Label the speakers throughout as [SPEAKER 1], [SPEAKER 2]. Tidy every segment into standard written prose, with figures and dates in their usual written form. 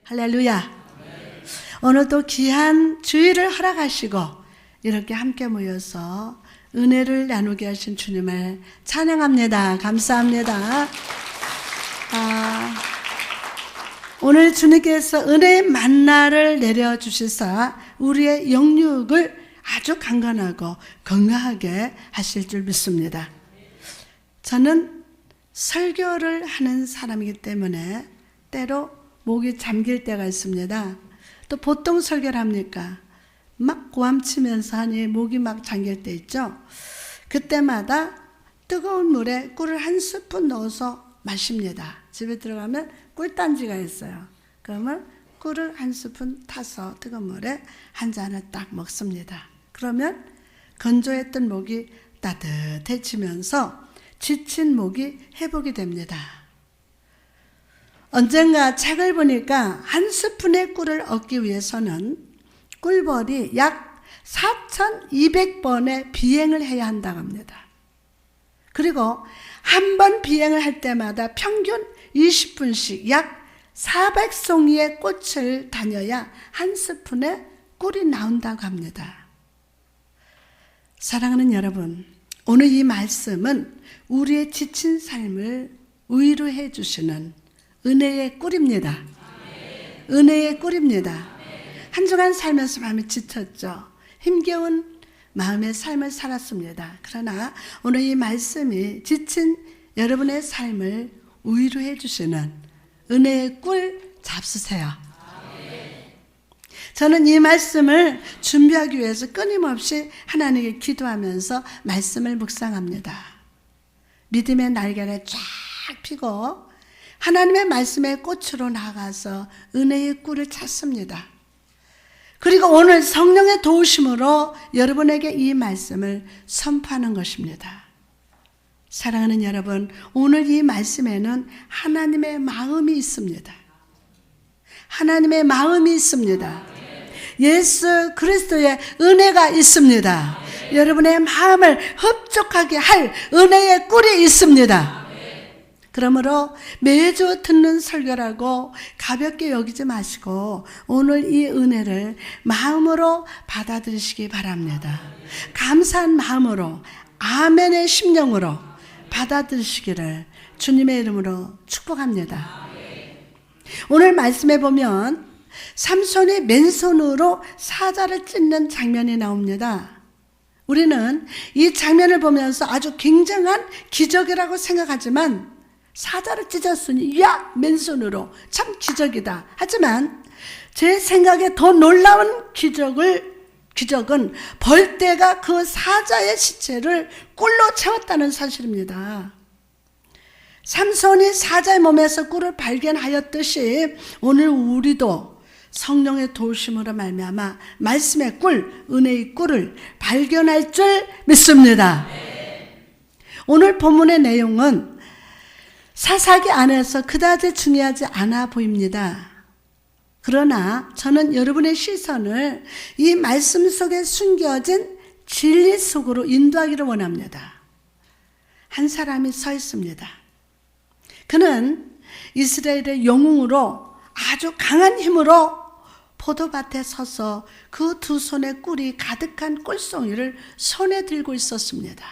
[SPEAKER 1] 할렐루야. 오늘도 귀한 주일을 허락하시고 이렇게 함께 모여서 은혜를 나누게 하신 주님을 찬양합니다. 감사합니다. 오늘 주님께서 은혜의 만나를 내려주시사 우리의 영육을 아주 강건하고 건강하게 하실 줄 믿습니다. 저는 설교를 하는 사람이기 때문에 때로 목이 잠길 때가 있습니다. 또 보통 설교를 합니까? 막 고함치면서 하니 목이 막 잠길 때 있죠. 그때마다 뜨거운 물에 꿀을 한 스푼 넣어서 마십니다. 집에 들어가면 꿀단지가 있어요. 그러면 꿀을 한 스푼 타서 뜨거운 물에 한 잔을 딱 먹습니다. 그러면 건조했던 목이 따뜻해지면서 지친 목이 회복이 됩니다. 언젠가 책을 보니까 한 스푼의 꿀을 얻기 위해서는 꿀벌이 약 4,200번의 비행을 해야 한다고 합니다. 그리고 한 번 비행을 할 때마다 평균 20분씩 약 400송이의 꽃을 다녀야 한 스푼의 꿀이 나온다고 합니다. 사랑하는 여러분, 오늘 이 말씀은 우리의 지친 삶을 위로해 주시는 은혜의 꿀입니다. 은혜의 꿀입니다. 한 주간 살면서 마음이 지쳤죠. 힘겨운 마음의 삶을 살았습니다. 그러나 오늘 이 말씀이 지친 여러분의 삶을 위로해 주시는 은혜의 꿀 잡수세요. 저는 이 말씀을 준비하기 위해서 끊임없이 하나님께 기도하면서 말씀을 묵상합니다. 믿음의 날개를 쫙 펴고 하나님의 말씀의 꽃으로 나가서 은혜의 꿀을 찾습니다. 그리고 오늘 성령의 도우심으로 여러분에게 이 말씀을 선포하는 것입니다. 사랑하는 여러분, 오늘 이 말씀에는 하나님의 마음이 있습니다. 하나님의 마음이 있습니다. 예수 그리스도의 은혜가 있습니다. 여러분의 마음을 흡족하게 할 은혜의 꿀이 있습니다. 그러므로 매주 듣는 설교라고 가볍게 여기지 마시고 오늘 이 은혜를 마음으로 받아들이시기 바랍니다. 감사한 마음으로 아멘의 심령으로 받아들이시기를 주님의 이름으로 축복합니다. 오늘 말씀에 보면 삼손이 맨손으로 사자를 찢는 장면이 나옵니다. 우리는 이 장면을 보면서 아주 굉장한 기적이라고 생각하지만 사자를 찢었으니 야 맨손으로 참 기적이다. 하지만 제 생각에 더 놀라운 기적은 벌떼가 그 사자의 시체를 꿀로 채웠다는 사실입니다. 삼손이 사자의 몸에서 꿀을 발견하였듯이 오늘 우리도 성령의 도우심으로 말미암아 말씀의 꿀, 은혜의 꿀을 발견할 줄 믿습니다. 오늘 본문의 내용은 사사기 안에서 그다지 중요하지 않아 보입니다. 그러나 저는 여러분의 시선을 이 말씀 속에 숨겨진 진리 속으로 인도하기를 원합니다. 한 사람이 서 있습니다. 그는 이스라엘의 영웅으로 아주 강한 힘으로 포도밭에 서서 그 두 손에 꿀이 가득한 꿀송이를 손에 들고 있었습니다.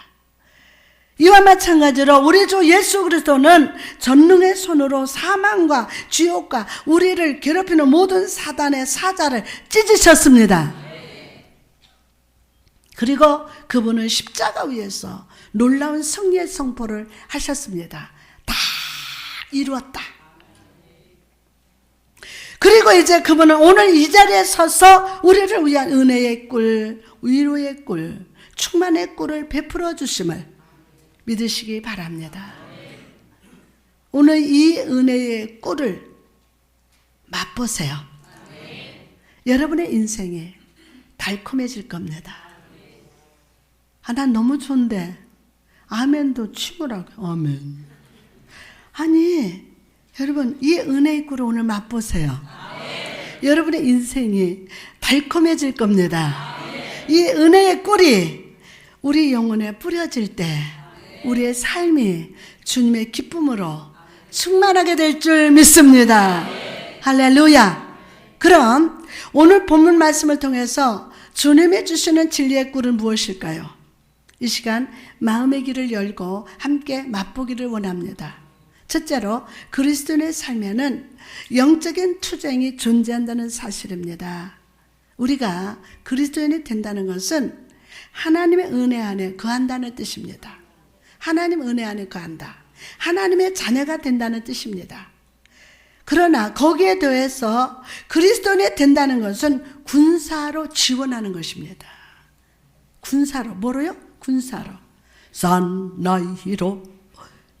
[SPEAKER 1] 이와 마찬가지로 우리 주 예수 그리스도는 전능의 손으로 사망과 지옥과 우리를 괴롭히는 모든 사단의 사자를 찢으셨습니다. 그리고 그분은 십자가 위에서 놀라운 승리의 선포를 하셨습니다. 다 이루었다. 그리고 이제 그분은 오늘 이 자리에 서서 우리를 위한 은혜의 꿀, 위로의 꿀, 충만의 꿀을 베풀어 주심을 믿으시기 바랍니다. 오늘 이 은혜의 꿀을 맛보세요. 여러분의 인생이 달콤해질 겁니다. 난 너무 좋은데 아멘도 치무라고. 아멘. 아니 여러분 이 은혜의 꿀을 오늘 맛보세요. 여러분의 인생이 달콤해질 겁니다. 이 은혜의 꿀이 우리 영혼에 뿌려질 때 우리의 삶이 주님의 기쁨으로 충만하게 될 줄 믿습니다. 할렐루야. 그럼 오늘 본문 말씀을 통해서 주님이 주시는 진리의 꿀은 무엇일까요? 이 시간 마음의 길을 열고 함께 맛보기를 원합니다. 첫째로 그리스도인의 삶에는 영적인 투쟁이 존재한다는 사실입니다. 우리가 그리스도인이 된다는 것은 하나님의 은혜 안에 거한다는 뜻입니다. 하나님 은혜 안에 거한다. 하나님의 자녀가 된다는 뜻입니다. 그러나 거기에 더해서 그리스도인이 된다는 것은 군사로 지원하는 것입니다. 군사로, 뭐로요? 군사로. 산나이로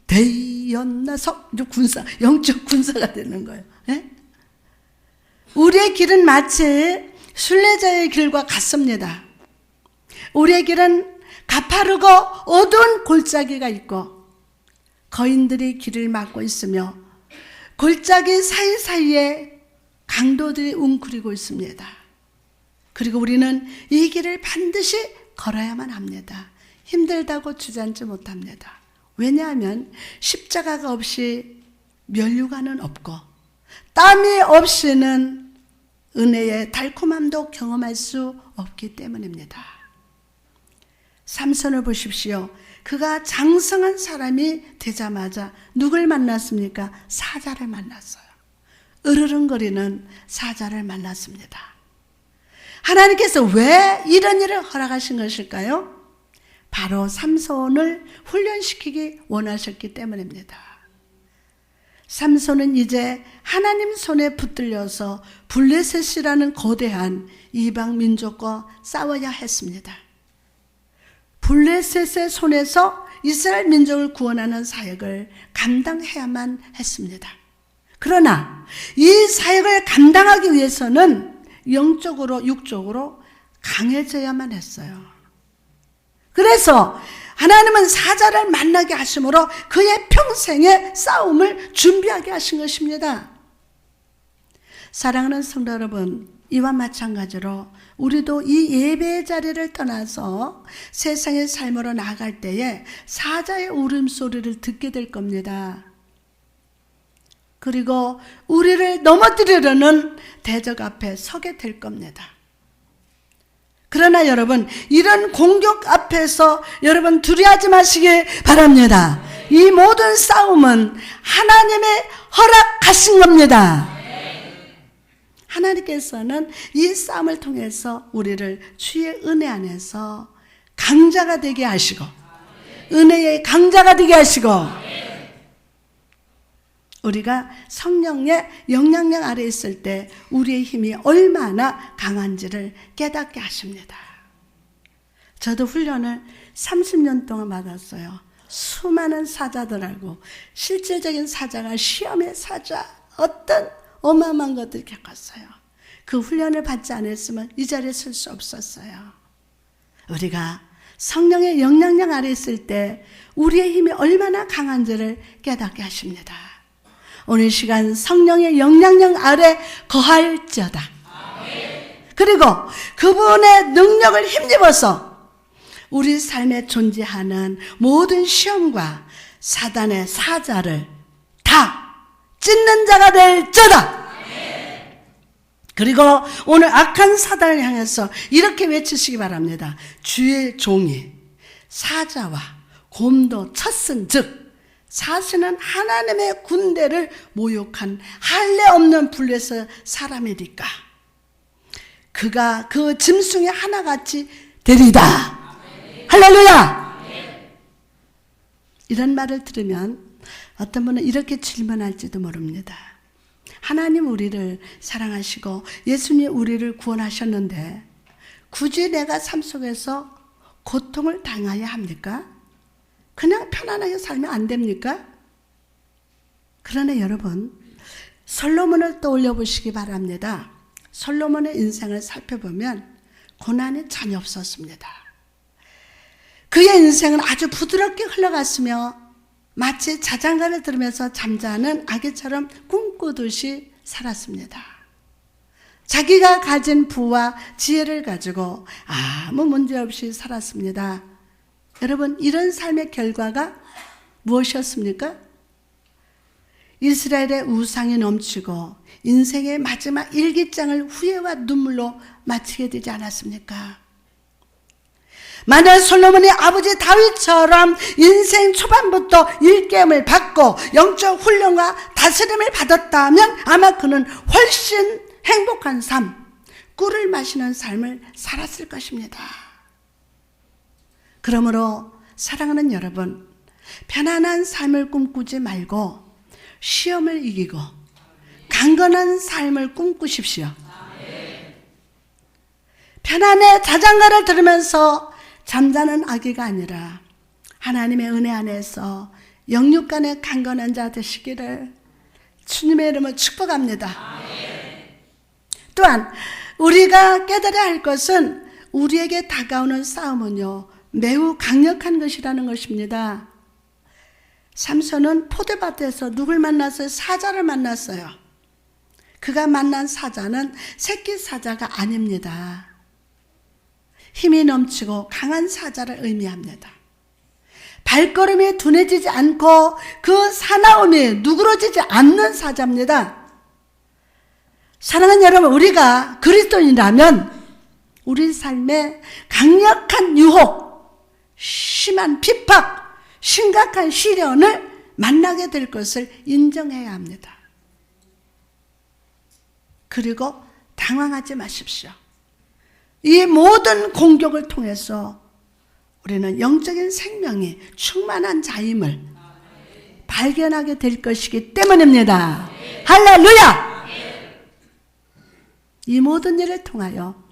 [SPEAKER 1] 대연나서 군사, 영적 군사가 되는 거예요. 예? 우리의 길은 마치 순례자의 길과 같습니다. 우리의 길은 가파르고 어두운 골짜기가 있고 거인들이 길을 막고 있으며 골짜기 사이사이에 강도들이 웅크리고 있습니다. 그리고 우리는 이 길을 반드시 걸어야만 합니다. 힘들다고 주저앉지 못합니다. 왜냐하면 십자가가 없이 면류관은 없고 땀이 없이는 은혜의 달콤함도 경험할 수 없기 때문입니다. 삼손을 보십시오. 그가 장성한 사람이 되자마자 누굴 만났습니까? 사자를 만났어요. 으르렁거리는 사자를 만났습니다. 하나님께서 왜 이런 일을 허락하신 것일까요? 바로 삼손을 훈련시키기 원하셨기 때문입니다. 삼손은 이제 하나님 손에 붙들려서 블레셋이라는 거대한 이방 민족과 싸워야 했습니다. 블레셋의 손에서 이스라엘 민족을 구원하는 사역을 감당해야만 했습니다. 그러나 이 사역을 감당하기 위해서는 영적으로 육적으로 강해져야만 했어요. 그래서 하나님은 사자를 만나게 하심으로 그의 평생의 싸움을 준비하게 하신 것입니다. 사랑하는 성도 여러분, 이와 마찬가지로 우리도 이 예배의 자리를 떠나서 세상의 삶으로 나아갈 때에 사자의 울음소리를 듣게 될 겁니다. 그리고 우리를 넘어뜨리려는 대적 앞에 서게 될 겁니다. 그러나 여러분, 이런 공격 앞에서 여러분 두려워하지 마시길 바랍니다. 이 모든 싸움은 하나님의 허락하신 겁니다. 하나님께서는 이 싸움을 통해서 우리를 주의 은혜 안에서 강자가 되게 하시고 은혜의 강자가 되게 하시고 우리가 성령의 영향력 아래 있을 때 우리의 힘이 얼마나 강한지를 깨닫게 하십니다. 저도 훈련을 30년 동안 받았어요. 수많은 사자들하고 실제적인 사자가 시험의 사자 어떤 어마어마한 것들을 겪었어요. 그 훈련을 받지 않았으면 이 자리에 설 수 없었어요. 우리가 성령의 영향력 아래 있을 때 우리의 힘이 얼마나 강한지를 깨닫게 하십니다. 오늘 시간 성령의 영향력 아래 거할지어다. 그리고 그분의 능력을 힘입어서 우리 삶에 존재하는 모든 시험과 사단의 사자를 다 찢는 자가 될지어다. 그리고 오늘 악한 사단을 향해서 이렇게 외치시기 바랍니다. 주의 종이 사자와 곰도 쳤은 즉 사실은 하나님의 군대를 모욕한 할례 없는 블레셋 사람이니까 그가 그 짐승의 하나같이 되리다. 할렐루야. 이런 말을 들으면 어떤 분은 이렇게 질문할지도 모릅니다. 하나님 우리를 사랑하시고 예수님 우리를 구원하셨는데 굳이 내가 삶 속에서 고통을 당해야 합니까? 그냥 편안하게 살면 안 됩니까? 그러나 여러분, 솔로몬을 떠올려 보시기 바랍니다. 솔로몬의 인생을 살펴보면 고난이 전혀 없었습니다. 그의 인생은 아주 부드럽게 흘러갔으며 마치 자장가를 들으면서 잠자는 아기처럼 꿈꾸듯이 살았습니다. 자기가 가진 부와 지혜를 가지고 아무 문제 없이 살았습니다. 여러분, 이런 삶의 결과가 무엇이었습니까? 이스라엘의 우상이 넘치고 인생의 마지막 일기장을 후회와 눈물로 마치게 되지 않았습니까? 만약 솔로몬이 아버지 다윗처럼 인생 초반부터 일깨움을 받고 영적 훈련과 다스림을 받았다면 아마 그는 훨씬 행복한 삶, 꿀을 마시는 삶을 살았을 것입니다. 그러므로 사랑하는 여러분, 편안한 삶을 꿈꾸지 말고 시험을 이기고 강건한 삶을 꿈꾸십시오. 편안해 자장가를 들으면서 잠자는 아기가 아니라 하나님의 은혜 안에서 영육간의 강건한 자 되시기를 주님의 이름으로 축복합니다. 또한 우리가 깨달아야 할 것은 우리에게 다가오는 싸움은요 매우 강력한 것이라는 것입니다. 삼손은 포도밭에서 누굴 만났어요? 사자를 만났어요. 그가 만난 사자는 새끼 사자가 아닙니다. 힘이 넘치고 강한 사자를 의미합니다. 발걸음이 둔해지지 않고 그 사나움이 누그러지지 않는 사자입니다. 사랑하는 여러분, 우리가 그리스도인이라면 우리 삶에 강력한 유혹, 심한 핍박, 심각한 시련을 만나게 될 것을 인정해야 합니다. 그리고 당황하지 마십시오. 이 모든 공격을 통해서 우리는 영적인 생명이 충만한 자임을 발견하게 될 것이기 때문입니다. 할렐루야! 이 모든 일을 통하여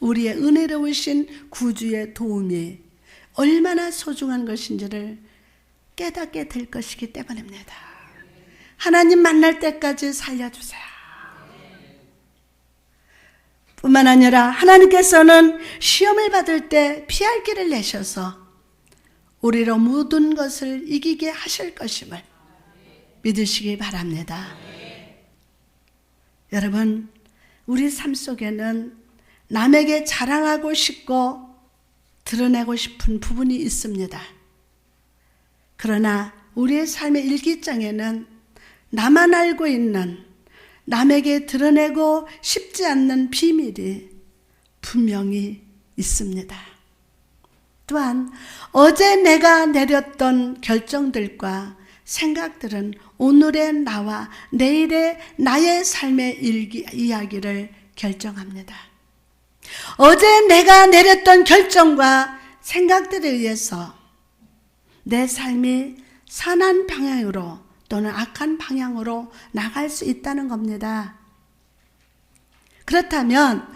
[SPEAKER 1] 우리의 은혜로우신 구주의 도움이 얼마나 소중한 것인지를 깨닫게 될 것이기 때문입니다. 하나님 만날 때까지 살려주세요. 뿐만 아니라 하나님께서는 시험을 받을 때 피할 길을 내셔서 우리로 모든 것을 이기게 하실 것임을 믿으시기 바랍니다. 여러분, 우리 삶 속에는 남에게 자랑하고 싶고 드러내고 싶은 부분이 있습니다. 그러나 우리의 삶의 일기장에는 나만 알고 있는, 남에게 드러내고 싶지 않는 비밀이 분명히 있습니다. 또한 어제 내가 내렸던 결정들과 생각들은 오늘의 나와 내일의 나의 삶의 이야기를 결정합니다. 어제 내가 내렸던 결정과 생각들에 의해서 내 삶이 선한 방향으로 또는 악한 방향으로 나갈 수 있다는 겁니다. 그렇다면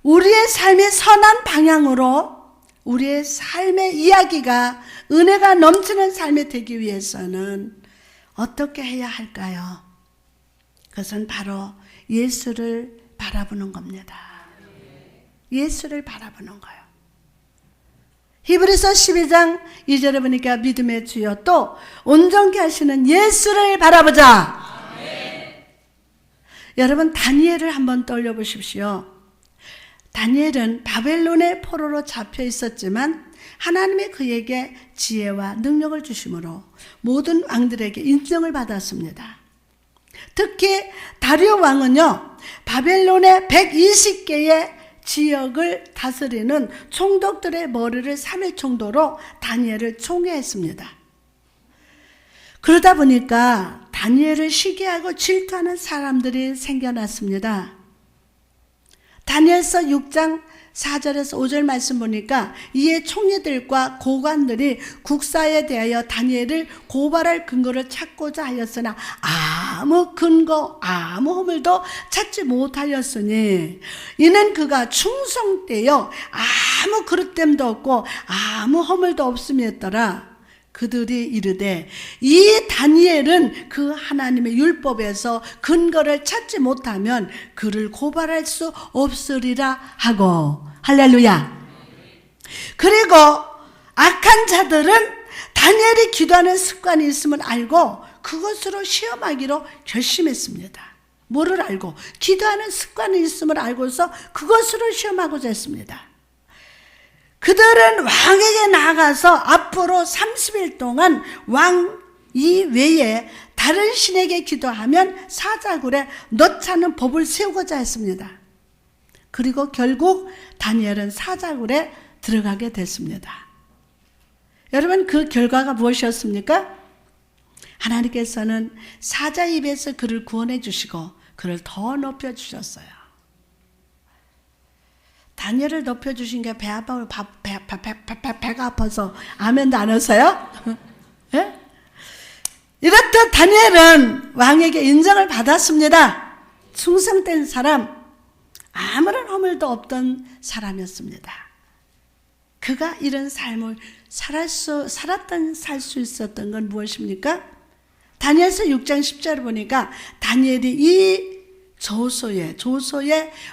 [SPEAKER 1] 우리의 삶이 선한 방향으로 우리의 삶의 이야기가 은혜가 넘치는 삶이 되기 위해서는 어떻게 해야 할까요? 그것은 바로 예수를 바라보는 겁니다. 예수를 바라보는 거예요. 히브리서 12장 2절에 보니까 믿음의 주여 또 온전케 하시는 예수를 바라보자. 여러분, 다니엘을 한번 떠올려 보십시오. 다니엘은 바벨론의 포로로 잡혀 있었지만 하나님이 그에게 지혜와 능력을 주심으로 모든 왕들에게 인정을 받았습니다. 특히 다리오 왕은요, 바벨론의 120개의 지역을 다스리는 총독들의 머리를 3일 정도로 다니엘을 총애했습니다. 그러다 보니까 다니엘을 시기하고 질투하는 사람들이 생겨났습니다. 다니엘서 6장 4절에서 5절 말씀 보니까 이에 총리들과 고관들이 국사에 대하여 다니엘을 고발할 근거를 찾고자 하였으나 아무 근거, 아무 허물도 찾지 못하였으니 이는 그가 충성되어 아무 그릇됨도 없고 아무 허물도 없음이었더라. 그들이 이르되 이 다니엘은 그 하나님의 율법에서 근거를 찾지 못하면 그를 고발할 수 없으리라 하고. 할렐루야. 그리고 악한 자들은 다니엘이 기도하는 습관이 있음을 알고 그것으로 시험하기로 결심했습니다. 뭐를 알고? 기도하는 습관이 있음을 알고서 그것으로 시험하고자 했습니다. 그들은 왕에게 나아가서 앞으로 30일 동안 왕 이외에 다른 신에게 기도하면 사자굴에 넣자는 법을 세우고자 했습니다. 그리고 결국 다니엘은 사자굴에 들어가게 됐습니다. 여러분, 그 결과가 무엇이었습니까? 하나님께서는 사자 입에서 그를 구원해 주시고 그를 더 높여 주셨어요. 다니엘을 높여 주신 게 배가 아파서 아멘도 안 하세요? 예? 이렇듯 다니엘은 왕에게 인정을 받았습니다. 충성된 사람, 아무런 허물도 없던 사람이었습니다. 그가 이런 삶을 살 수 있었던 건 무엇입니까? 다니엘서 6장 10절을 보니까 다니엘이 이 조소에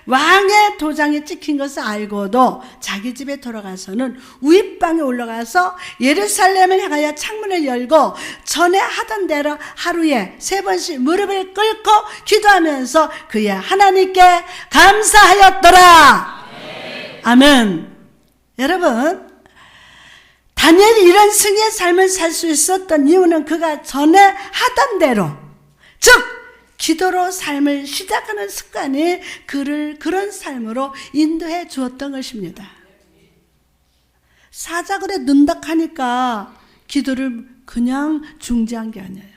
[SPEAKER 1] 왕의 도장이 찍힌 것을 알고도 자기 집에 돌아가서는 윗방에 올라가서 예루살렘을 향하여 창문을 열고 전에 하던 대로 하루에 3번씩 무릎을 꿇고 기도하면서 그의 하나님께 감사하였더라. 아멘. 여러분, 다니엘이 이런 승리의 삶을 살 수 있었던 이유는 그가 전에 하던 대로, 즉 기도로 삶을 시작하는 습관이 그를 그런 삶으로 인도해 주었던 것입니다. 사자굴에 넣는다 하니까 기도를 그냥 중지한 게 아니에요.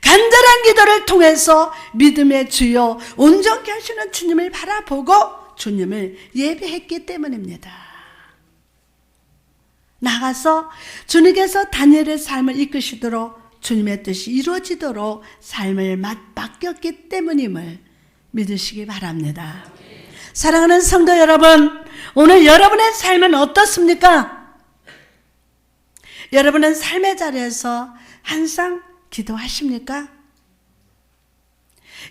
[SPEAKER 1] 간절한 기도를 통해서 믿음의 주요 온전케 하시는 주님을 바라보고 주님을 예배했기 때문입니다. 나가서 주님께서 다니엘의 삶을 이끄시도록 주님의 뜻이 이루어지도록 삶을 맡겼기 때문임을 믿으시기 바랍니다. 사랑하는 성도 여러분, 오늘 여러분의 삶은 어떻습니까? 여러분은 삶의 자리에서 항상 기도하십니까?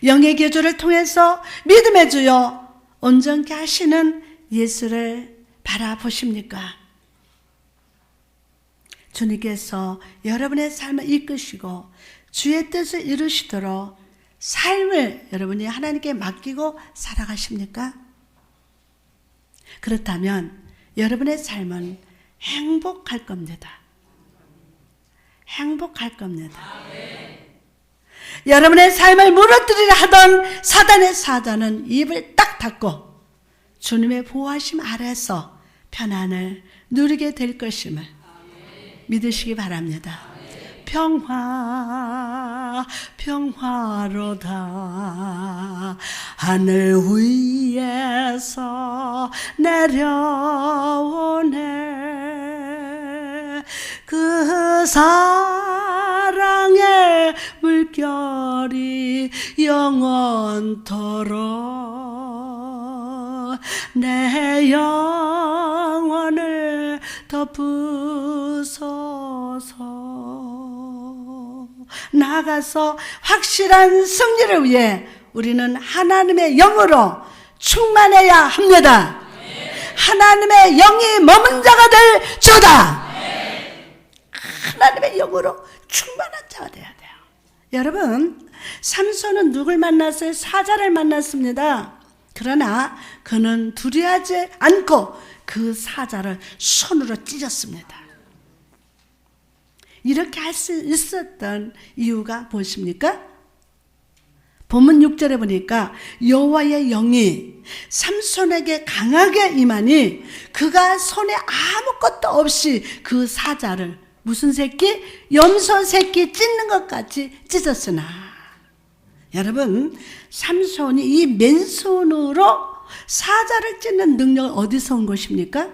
[SPEAKER 1] 영의 교주를 통해서 믿음의 주요 온전케 하시는 예수를 바라보십니까? 주님께서 여러분의 삶을 이끄시고 주의 뜻을 이루시도록 삶을 여러분이 하나님께 맡기고 살아가십니까? 그렇다면 여러분의 삶은 행복할 겁니다. 행복할 겁니다. 여러분의 삶을 무너뜨리려 하던 사단의 사자는 입을 딱 닫고 주님의 보호하심 아래서 편안을 누리게 될 것임을 믿으시기 바랍니다. 평화, 평화로다 하늘 위에서 내려오네. 그 사랑의 물결이 영원토록 내 영혼을 덮으소서. 나아가서 확실한 승리를 위해 우리는 하나님의 영으로 충만해야 합니다. 하나님의 영이 머문 자가 될 저다. 하나님의 영으로 충만한 자가 되어야 돼요. 여러분, 삼손은 누굴 만났어요? 사자를 만났습니다. 그러나 그는 두려워하지 않고 그 사자를 손으로 찢었습니다. 이렇게 할 수 있었던 이유가 무엇입니까? 본문 6절에 보니까 여호와의 영이 삼손에게 강하게 임하니 그가 손에 아무것도 없이 그 사자를 무슨 새끼? 염소 새끼 찢는 것 같이 찢었으나, 여러분, 삼손이 이 맨손으로 사자를 찢는 능력은 어디서 온 것입니까?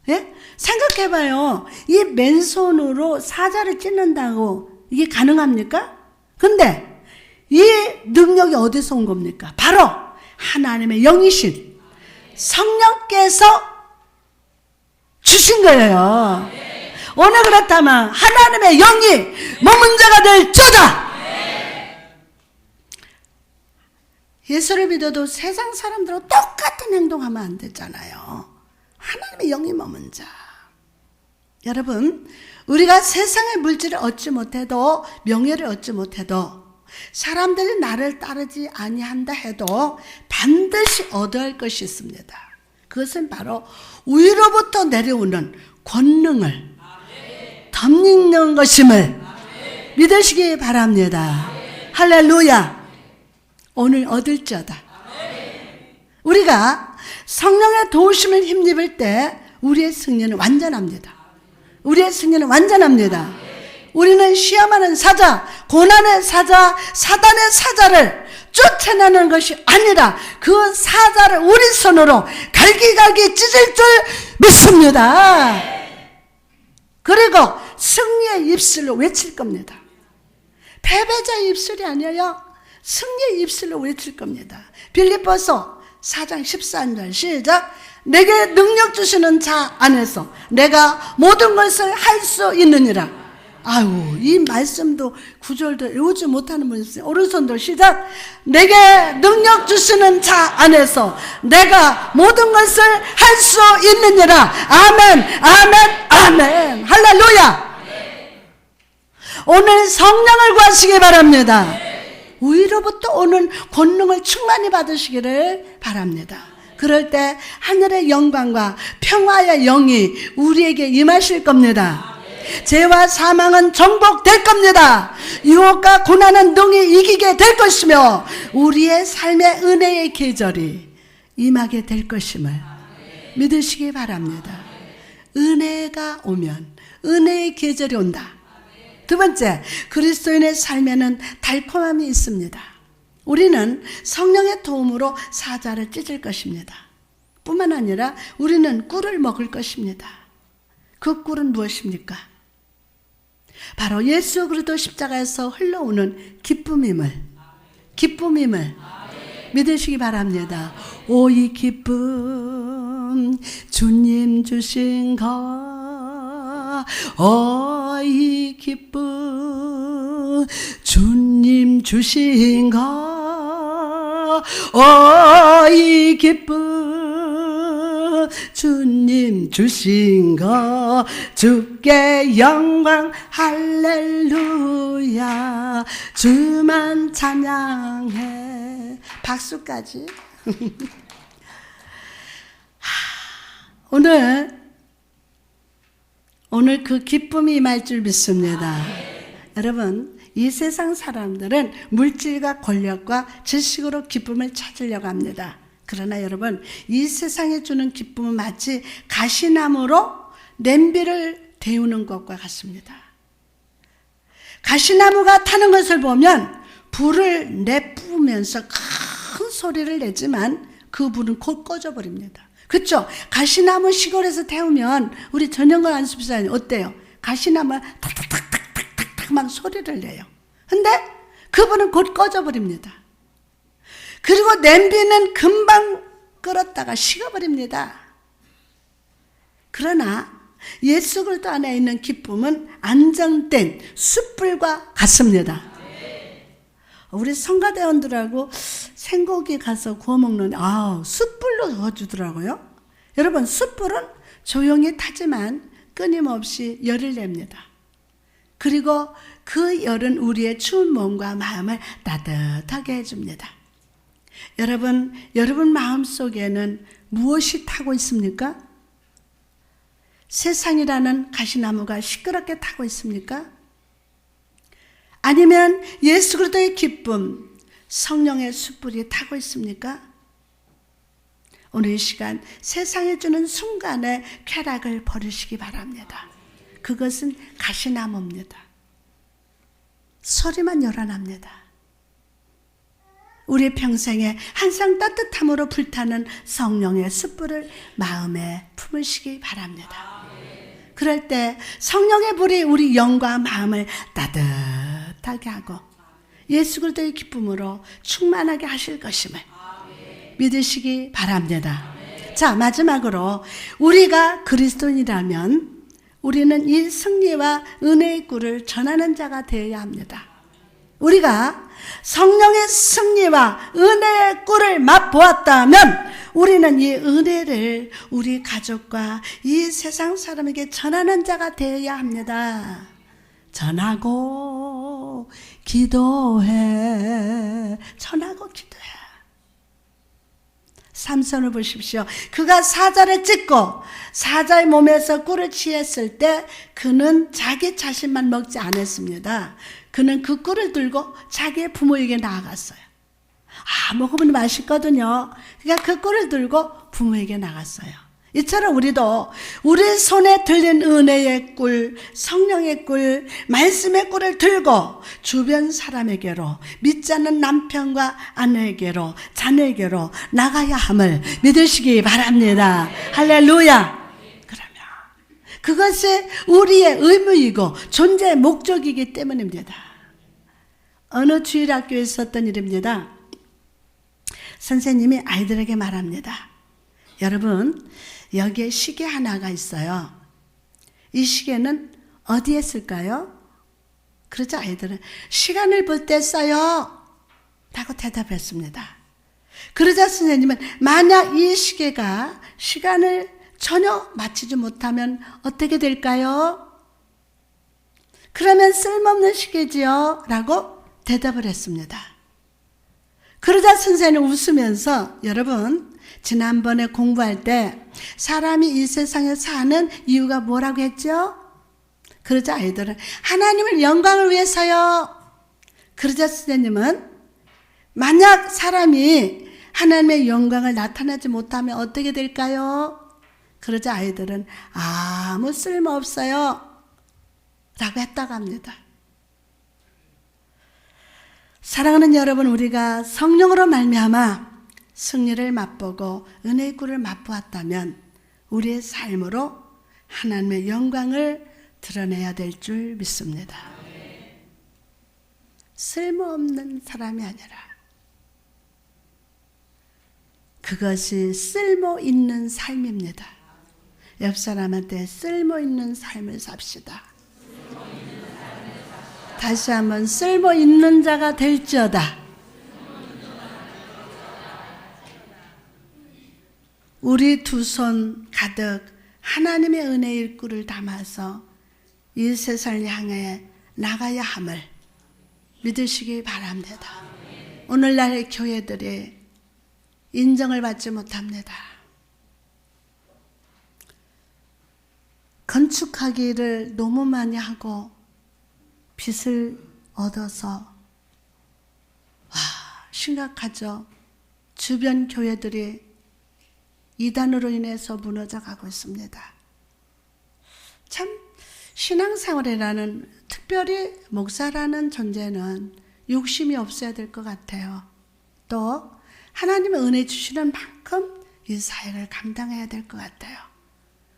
[SPEAKER 1] 예? 생각해봐요. 이 맨손으로 사자를 찢는다고 이게 가능합니까? 근데 이 능력이 어디서 온 겁니까? 바로 하나님의 영이신 성령께서 주신 거예요. 오늘 그렇다면 하나님의 영이 머문 자가 될 저다. 예수를 믿어도 세상 사람들하고 똑같은 행동하면 안 되잖아요. 하나님의 영이 머문 자. 여러분, 우리가 세상의 물질을 얻지 못해도, 명예를 얻지 못해도, 사람들이 나를 따르지 아니한다 해도 반드시 얻어야 할 것이 있습니다. 그것은 바로 위로부터 내려오는 권능을 덧입는 것임을 믿으시기 바랍니다. 할렐루야. 오늘 얻을지어다. 우리가 성령의 도우심을 힘입을 때 우리의 승리는 완전합니다. 우리의 승리는 완전합니다. 우리는 시험하는 사자, 고난의 사자, 사단의 사자를 쫓아내는 것이 아니라 그 사자를 우리 손으로 갈기갈기 찢을 줄 믿습니다. 그리고 승리의 입술로 외칠 겁니다. 패배자의 입술이 아니에요. 승리의 입술로 외칠 겁니다. 빌립보서 4장 14절 시작. 내게 능력 주시는 자 안에서 내가 모든 것을 할 수 있느니라. 아유, 이 말씀도 구절도 외우지 못하는 분이 있어요. 오른손도 시작. 내게 능력 주시는 자 안에서 내가 모든 것을 할 수 있느니라. 아멘, 아멘, 아멘. 할렐루야. 오늘 성령을 구하시기 바랍니다. 위로부터 오는 권능을 충만히 받으시기를 바랍니다. 그럴 때 하늘의 영광과 평화의 영이 우리에게 임하실 겁니다. 죄와 사망은 정복될 겁니다. 유혹과 고난은 능히 이기게 될 것이며 우리의 삶의 은혜의 계절이 임하게 될 것임을 믿으시기 바랍니다. 은혜가 오면 은혜의 계절이 온다. 두 번째, 그리스도인의 삶에는 달콤함이 있습니다. 우리는 성령의 도움으로 사자를 찢을 것입니다. 뿐만 아니라 우리는 꿀을 먹을 것입니다. 그 꿀은 무엇입니까? 바로 예수 그리스도 십자가에서 흘러오는 기쁨임을 믿으시기 바랍니다. 오, 이 기쁨 주님 주신 것, 이 기쁨 주님 주신 것, 이 기쁨 주님 주신 것, 주께 영광 할렐루야, 주만 찬양해. 박수까지. 오늘 그 기쁨이 임할 줄 믿습니다. 여러분, 이 세상 사람들은 물질과 권력과 지식으로 기쁨을 찾으려고 합니다. 그러나 여러분, 이 세상에 주는 기쁨은 마치 가시나무로 냄비를 데우는 것과 같습니다. 가시나무가 타는 것을 보면 불을 내뿜으면서 큰 소리를 내지만 그 불은 곧 꺼져버립니다. 그렇죠? 가시나무 시골에서 태우면 우리 전영걸 안수비사님 어때요? 가시나무 탁탁탁탁탁탁 막 소리를 내요. 근데 그분은 곧 꺼져버립니다. 그리고 냄비는 금방 끓었다가 식어버립니다. 그러나 예수 그리스도 안에 있는 기쁨은 안정된 숯불과 같습니다. 우리 성가대원들하고 생고기 가서 구워 먹는데 숯불로 넣어주더라고요. 여러분, 숯불은 조용히 타지만 끊임없이 열을 냅니다. 그리고 그 열은 우리의 추운 몸과 마음을 따뜻하게 해줍니다. 여러분 마음속에는 무엇이 타고 있습니까? 세상이라는 가시나무가 시끄럽게 타고 있습니까? 아니면 예수 그리스도의 기쁨, 성령의 숯불이 타고 있습니까? 오늘 이 시간 세상에 주는 순간의 쾌락을 버리시기 바랍니다. 그것은 가시나무입니다. 소리만 요란합니다. 우리 평생에 항상 따뜻함으로 불타는 성령의 숯불을 마음에 품으시기 바랍니다. 그럴 때 성령의 불이 우리 영과 마음을 따뜻하게 하고 예수 그리스도의 기쁨으로 충만하게 하실 것임을 믿으시기 바랍니다. 자, 마지막으로 우리가 그리스도인이라면 우리는 이 승리와 은혜의 꿀을 전하는 자가 되어야 합니다. 우리가 성령의 승리와 은혜의 꿀을 맛보았다면 우리는 이 은혜를 우리 가족과 이 세상 사람에게 전하는 자가 되어야 합니다. 전하고 기도해. 전하고 기도해. 삼손을 보십시오. 그가 사자를 찢고 사자의 몸에서 꿀을 취했을 때 그는 자기 자신만 먹지 않았습니다. 그는 그 꿀을 들고 자기의 부모에게 나아갔어요. 먹으면 맛있거든요. 그러니까 그 꿀을 들고 부모에게 나갔어요. 이처럼 우리도 우리 손에 들린 은혜의 꿀, 성령의 꿀, 말씀의 꿀을 들고 주변 사람에게로, 믿지 않는 남편과 아내에게로, 자녀에게로 나가야 함을 믿으시기 바랍니다. 할렐루야. 그러면 그것이 우리의 의무이고 존재의 목적이기 때문입니다. 어느 주일학교에 있었던 일입니다. 선생님이 아이들에게 말합니다. 여러분, 여기에 시계 하나가 있어요. 이 시계는 어디에 쓸까요? 그러자 아이들은 시간을 볼 때 써요 라고 대답했습니다. 그러자 선생님은 만약 이 시계가 시간을 전혀 맞추지 못하면 어떻게 될까요? 그러면 쓸모없는 시계지요 라고 대답을 했습니다. 그러자 선생님은 웃으면서 여러분, 지난번에 공부할 때 사람이 이 세상에 사는 이유가 뭐라고 했죠? 그러자 아이들은 하나님을 영광을 위해서요. 그러자 선생님은 만약 사람이 하나님의 영광을 나타내지 못하면 어떻게 될까요? 그러자 아이들은 아무 쓸모없어요 라고 했다고 합니다. 사랑하는 여러분, 우리가 성령으로 말미암아 승리를 맛보고 은혜의 꿀을 맛보았다면 우리의 삶으로 하나님의 영광을 드러내야 될 줄 믿습니다. 쓸모없는 사람이 아니라 그것이 쓸모 있는 삶입니다. 옆 사람한테 쓸모 있는 삶을 삽시다. 다시 한번 쓸모 있는 자가 될지어다. 우리 두 손 가득 하나님의 은혜의 꿀을 담아서 이 세상을 향해 나가야 함을 믿으시기 바랍니다. 오늘날의 교회들이 인정을 받지 못합니다. 건축하기를 너무 많이 하고 빚을 얻어서 심각하죠. 주변 교회들이 이단으로 인해서 무너져 가고 있습니다. 참 신앙생활이라는, 특별히 목사라는 존재는 욕심이 없어야 될 것 같아요. 또 하나님의 은혜 주시는 만큼 이 사역을 감당해야 될 것 같아요.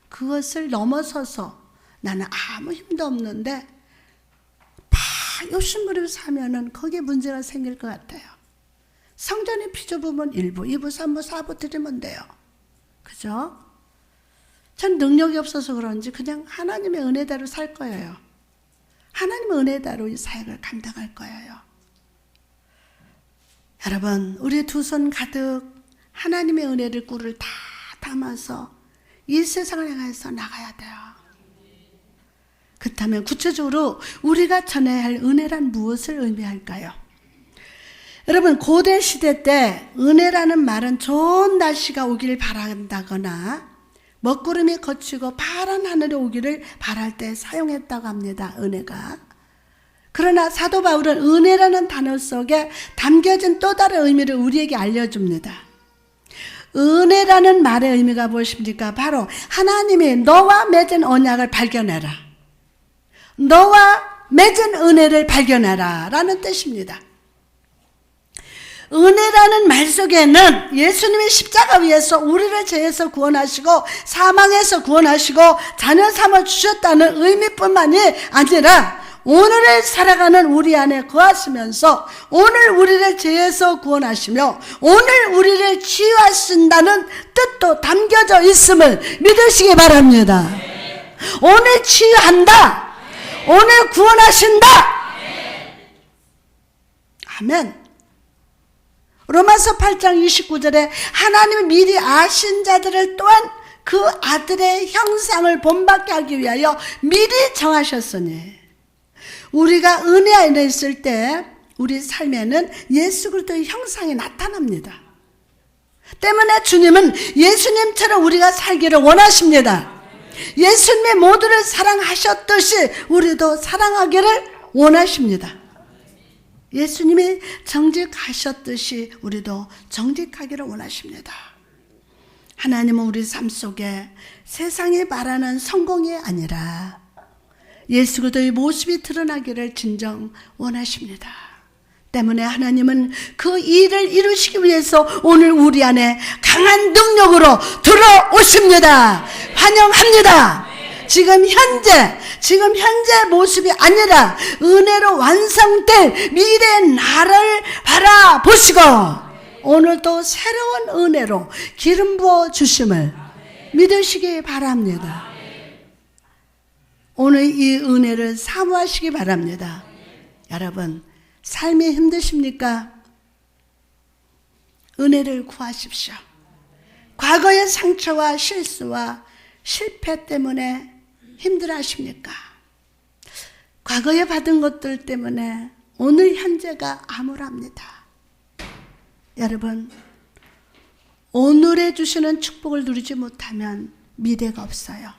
[SPEAKER 1] 그것을 넘어서서 나는 아무 힘도 없는데 욕심부리고 사면은 거기에 문제가 생길 것 같아요. 성전의 피조부분 1부, 2부, 3부, 4부 드리면 돼요. 그죠? 전 능력이 없어서 그런지 그냥 하나님의 은혜대로 살 거예요. 하나님의 은혜대로 이 사역을 감당할 거예요. 여러분, 우리 두 손 가득 하나님의 은혜를 꿀을 다 담아서 이 세상을 향해서 나가야 돼요. 그렇다면 구체적으로 우리가 전해야 할 은혜란 무엇을 의미할까요? 여러분, 고대 시대 때 은혜라는 말은 좋은 날씨가 오기를 바란다거나 먹구름이 거치고 파란 하늘이 오기를 바랄 때 사용했다고 합니다. 은혜가. 그러나 사도 바울은 은혜라는 단어 속에 담겨진 또 다른 의미를 우리에게 알려줍니다. 은혜라는 말의 의미가 무엇입니까? 바로 하나님이 너와 맺은 언약을 발견해라. 너와 맺은 은혜를 발견해라 라는 뜻입니다. 은혜라는 말 속에는 예수님이 십자가 위에서 우리를 죄에서 구원하시고 사망에서 구원하시고 자녀 삼아 주셨다는 의미뿐만이 아니라 오늘을 살아가는 우리 안에 거하시면서 오늘 우리를 죄에서 구원하시며 오늘 우리를 치유하신다는 뜻도 담겨져 있음을 믿으시기 바랍니다. 오늘 치유한다. 오늘 구원하신다. 아멘. 로마서 8장 29절에 하나님이 미리 아신 자들을 또한 그 아들의 형상을 본받게 하기 위하여 미리 정하셨으니 우리가 은혜 안에 있을 때 우리 삶에는 예수 그리스도의 형상이 나타납니다. 때문에 주님은 예수님처럼 우리가 살기를 원하십니다. 예수님의 모두를 사랑하셨듯이 우리도 사랑하기를 원하십니다. 예수님이 정직하셨듯이 우리도 정직하기를 원하십니다. 하나님은 우리 삶 속에 세상이 바라는 성공이 아니라 예수 그리스도의 모습이 드러나기를 진정 원하십니다. 때문에 하나님은 그 일을 이루시기 위해서 오늘 우리 안에 강한 능력으로 들어오십니다. 환영합니다. 지금 현재 모습이 아니라 은혜로 완성될 미래의 나를 바라보시고 오늘 또 새로운 은혜로 기름 부어 주심을 믿으시기 바랍니다. 오늘 이 은혜를 사모하시기 바랍니다. 여러분, 삶이 힘드십니까? 은혜를 구하십시오. 과거의 상처와 실수와 실패 때문에 힘들어하십니까? 과거에 받은 것들 때문에 오늘 현재가 암울합니다. 여러분, 오늘에 주시는 축복을 누리지 못하면 미래가 없어요.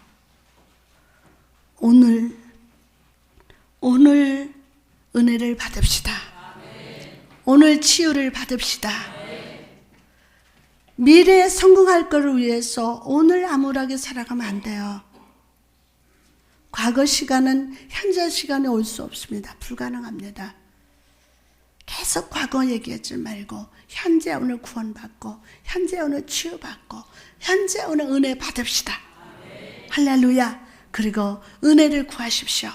[SPEAKER 1] 오늘 은혜를 받읍시다. 오늘 치유를 받읍시다. 미래에 성공할 것을 위해서 오늘 암울하게 살아가면 안 돼요. 과거 시간은 현재 시간에 올 수 없습니다. 불가능합니다. 계속 과거 얘기하지 말고 현재 오늘 구원받고 현재 오늘 치유받고 현재 오늘 은혜 받읍시다. 할렐루야. 그리고 은혜를 구하십시오.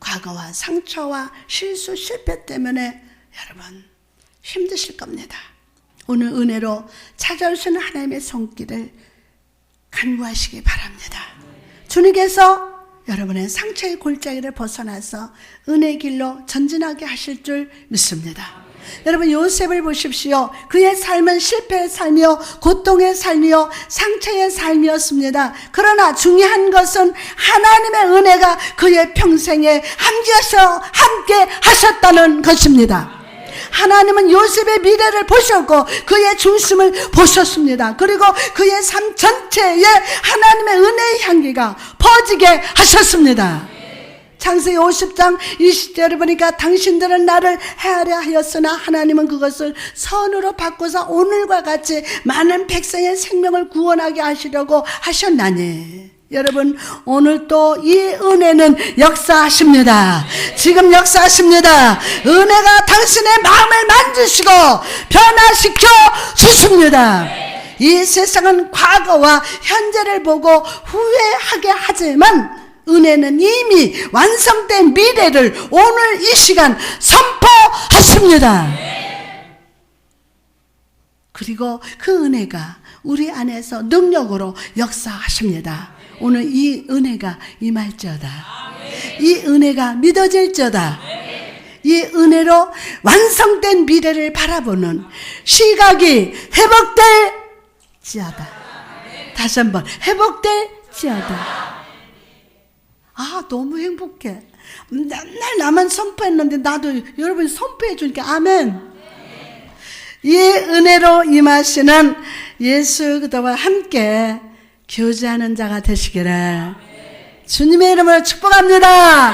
[SPEAKER 1] 과거와 상처와 실수, 실패 때문에 여러분 힘드실 겁니다. 오늘 은혜로 찾아오시는 하나님의 손길을 간구하시기 바랍니다. 주님께서 여러분의 상처의 골짜기를 벗어나서 은혜의 길로 전진하게 하실 줄 믿습니다. 여러분, 요셉을 보십시오. 그의 삶은 실패의 삶이요, 고통의 삶이요, 상처의 삶이었습니다. 그러나 중요한 것은 하나님의 은혜가 그의 평생에 함께 하셨다는 것입니다. 하나님은 요셉의 미래를 보셨고 그의 중심을 보셨습니다. 그리고 그의 삶 전체에 하나님의 은혜의 향기가 퍼지게 하셨습니다. 창세기 50장 20절에 보니까 당신들은 나를 헤아려 하였으나 하나님은 그것을 선으로 바꿔서 오늘과 같이 많은 백성의 생명을 구원하게 하시려고 하셨나니. 여러분, 오늘 또 이 은혜는 역사하십니다. 지금 역사하십니다. 은혜가 당신의 마음을 만지시고 변화시켜 주십니다. 이 세상은 과거와 현재를 보고 후회하게 하지만 은혜는 이미 완성된 미래를 오늘 이 시간 선포하십니다. 그리고 그 은혜가 우리 안에서 능력으로 역사하십니다. 오늘 이 은혜가 임할지어다. 이 은혜가 믿어질지어다. 이 은혜로 완성된 미래를 바라보는 시각이 회복될지어다. 다시 한번 회복될지어다. 아, 너무 행복해. 맨날 나만 선포했는데 나도 여러분이 선포해 주니까 아멘. 이 은혜로 임하시는 예수 그리스도와 함께 교제하는 자가 되시기를 주님의 이름으로 축복합니다.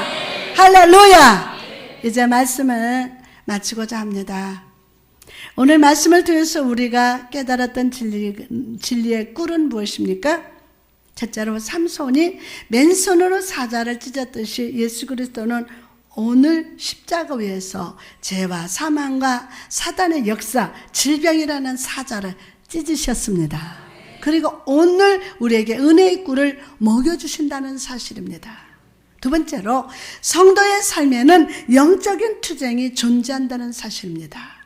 [SPEAKER 1] 할렐루야. 이제 말씀을 마치고자 합니다. 오늘 말씀을 통해서 우리가 깨달았던 진리의 꿀은 무엇입니까? 첫째로 삼손이 맨손으로 사자를 찢었듯이 예수 그리스도는 오늘 십자가 위에서 죄와 사망과 사단의 역사, 질병이라는 사자를 찢으셨습니다. 그리고 오늘 우리에게 은혜의 꿀을 먹여주신다는 사실입니다. 두 번째로 성도의 삶에는 영적인 투쟁이 존재한다는 사실입니다.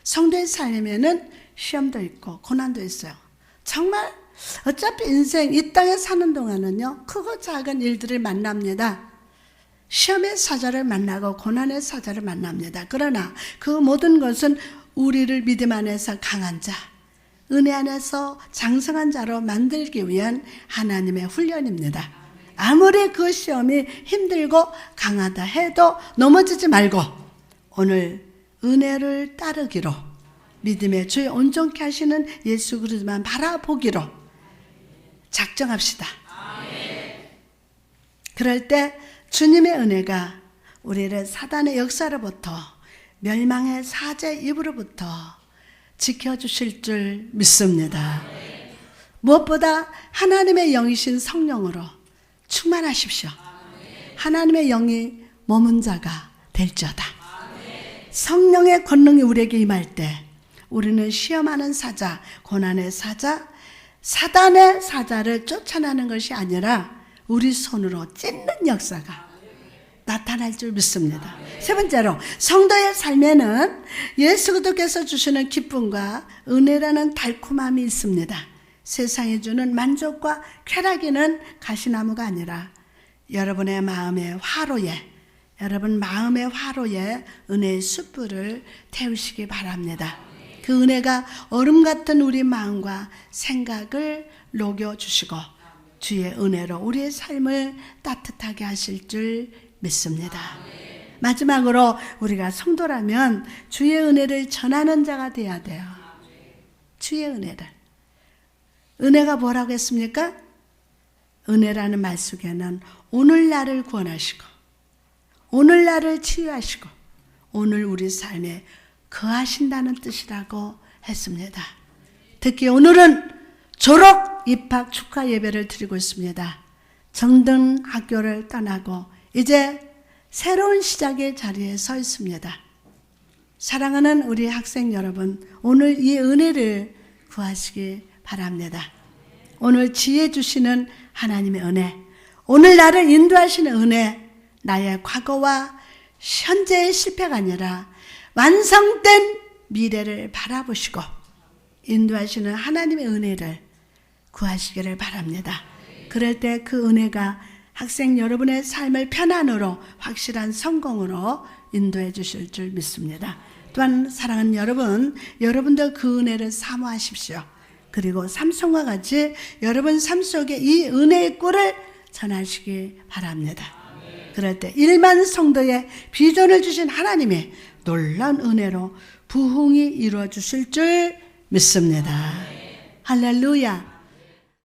[SPEAKER 1] 성도의 삶에는 시험도 있고 고난도 있어요. 정말 어차피 인생 이 땅에 사는 동안은요, 크고 작은 일들을 만납니다. 시험의 사자를 만나고 고난의 사자를 만납니다. 그러나 그 모든 것은 우리를 믿음 안에서 강한 자, 은혜 안에서 장성한 자로 만들기 위한 하나님의 훈련입니다. 아무리 그 시험이 힘들고 강하다 해도 넘어지지 말고 오늘 은혜를 따르기로, 믿음의 주에 온전케 하시는 예수 그리스도만 바라보기로 작정합시다. 그럴 때 주님의 은혜가 우리를 사단의 역사로부터 멸망의 사제 입으로부터 지켜주실 줄 믿습니다. 무엇보다 하나님의 영이신 성령으로 충만하십시오. 하나님의 영이 머문 자가 될지어다. 성령의 권능이 우리에게 임할 때 우리는 시험하는 사자, 고난의 사자, 사단의 사자를 쫓아내는 것이 아니라 우리 손으로 찢는 역사가 나타날 줄 믿습니다. 세 번째로 성도의 삶에는 예수 그리스도께서 주시는 기쁨과 은혜라는 달콤함이 있습니다. 세상이 주는 만족과 쾌락이는 가시나무가 아니라 여러분 마음의 화로에 은혜의 숯불을 태우시기 바랍니다. 그 은혜가 얼음 같은 우리 마음과 생각을 녹여주시고 주의 은혜로 우리의 삶을 따뜻하게 하실 줄 믿습니다. 마지막으로 우리가 성도라면 주의 은혜를 전하는 자가 되어야 돼요. 주의 은혜를. 은혜가 뭐라고 했습니까? 은혜라는 말 속에는 오늘 나를 구원하시고 오늘 나를 치유하시고 오늘 우리 삶에 거하신다는 뜻이라고 했습니다. 특히 오늘은 졸업 입학 축하 예배를 드리고 있습니다. 정등 학교를 떠나고 이제 새로운 시작의 자리에 서 있습니다. 사랑하는 우리 학생 여러분, 오늘 이 은혜를 구하시기 바랍니다. 오늘 지혜 주시는 하나님의 은혜, 오늘 나를 인도하시는 은혜, 나의 과거와 현재의 실패가 아니라 완성된 미래를 바라보시고 인도하시는 하나님의 은혜를 구하시기를 바랍니다. 그럴 때 그 은혜가 학생 여러분의 삶을 편안으로 확실한 성공으로 인도해 주실 줄 믿습니다. 또한 사랑하는 여러분, 여러분도 그 은혜를 사모하십시오. 그리고 삼손과 같이 여러분 삶 속에 이 은혜의 꿀을 전하시기 바랍니다. 그럴 때 1만 성도의 비전을 주신 하나님의 놀라운 은혜로 부흥이 이루어 주실 줄 믿습니다. 할렐루야.